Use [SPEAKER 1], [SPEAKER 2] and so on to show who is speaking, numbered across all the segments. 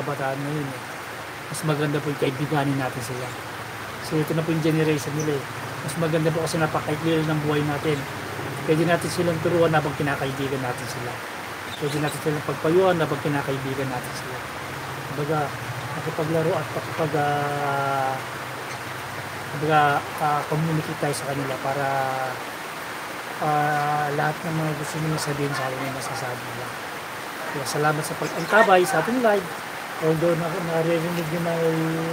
[SPEAKER 1] kabataan ngayon eh. Mas maganda po yung kaibiganin natin sila. So ito na po yung generation nila eh. Mas maganda po kasi napakaikli ng buhay natin. Pwede natin silang turuan habang kinakaibigan natin sila. Pwede natin silang pagpayuan habang kinakaibigan natin sila. Kumbaga, makipaglaro at communicate tayo sa kanila para lahat ng mga gusto nyo sabihin sa akin ay masasabi nila. Kaya salamat sa pag-angkabay sa ating live. Although naririnig nyo na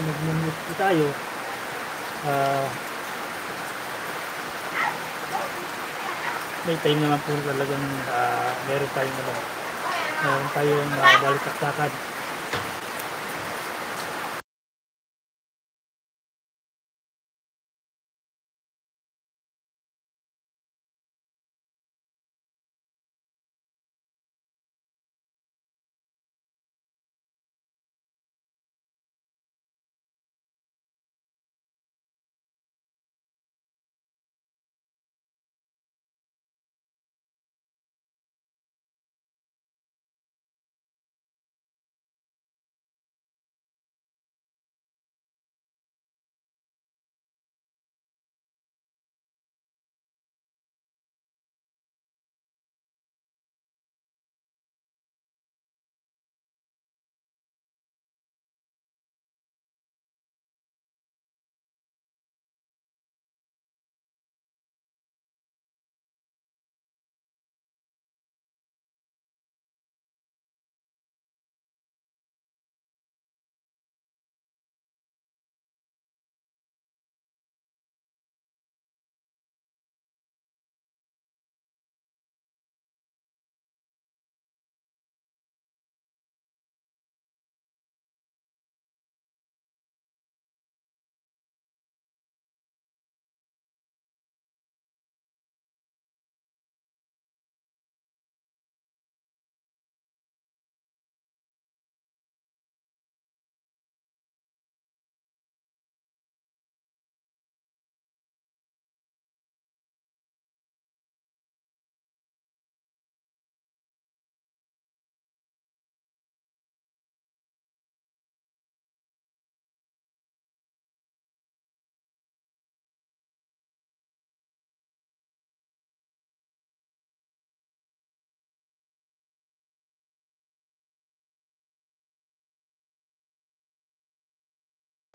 [SPEAKER 1] nag-mute tayo, may time naman po talagang meron tayong balitaktakan.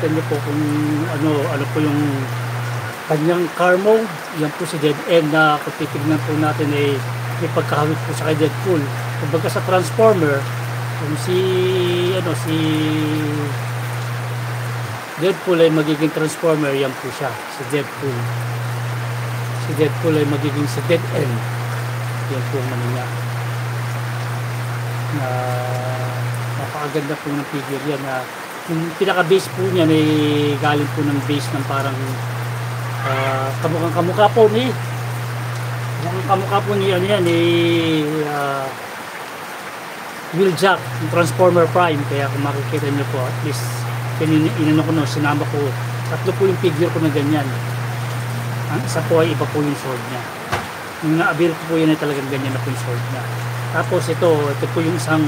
[SPEAKER 1] Niyo po kung ano po yung kanyang car mode. Yan po si Dead End na kung titignan po natin ay may pagkahawit po sa kay Deadpool. Kumbaga sa Transformer, kung si Deadpool ay magiging Transformer, yan po siya, si Deadpool. Si Deadpool ay magiging si Dead End. Yan po ang niya. Na napakaganda po ng figure yan na yung pinaka-base po niya ay galing po ng base ng parang kamukha po ni Wheeljack, yung Transformer Prime. Kaya kung makikita niyo po, at least sinama ko, tatlo po yung figure ko na ganyan. Ang isa po ay iba po yung sword niya. Yung na-avail ko po yan ay talagang ganyan na po yung sword niya. Tapos ito po yung isang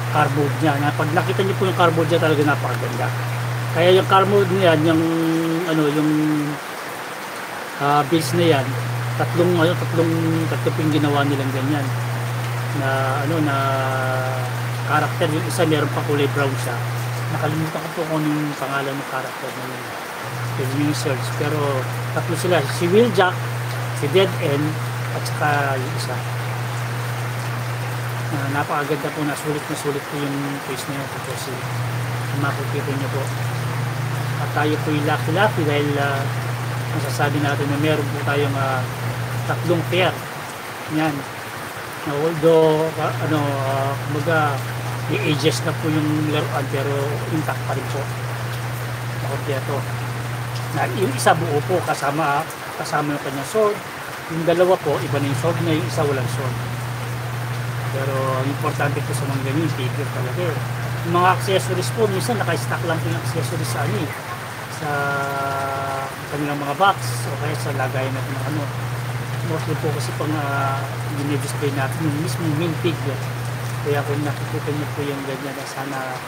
[SPEAKER 1] cardboard niya. Pag nakita niyo po yung cardboard niya, talaga napakaganda. Kaya yung cardboard niya, yung base na yan, tatlo po yung ginawa nilang ganyan na character. Yung isa meron pa kulay brown siya. Nakalimutan ko po kung yung pangalan ng character na yun. Yung search. Pero tatlo sila, si Wheeljack, si Dead End, at saka yung isa. Napakaganda po, sulit po yung face na yun po, si makikita nyo po. At tayo po yung lucky dahil masasabi natin na meron po tayong tatlong pair yan. Although kumbaga i-adjust na po yung laruan, pero intact pa rin po kompleto. Yung isa buo po kasama yung kanyang sword. Yung dalawa po iba na yung sword na, yung isa walang sword. Pero ang importante po sa mga ganyan, figure talaga. Yung mga accessories po, minsan naka-stack lang po yung accessories sa kanilang mga box o kaya sa lagayan natin ng mostly po kasi pang dinidisplay natin yung mismo main figure. Kaya kung nakikita niyo po yung ganyan, sana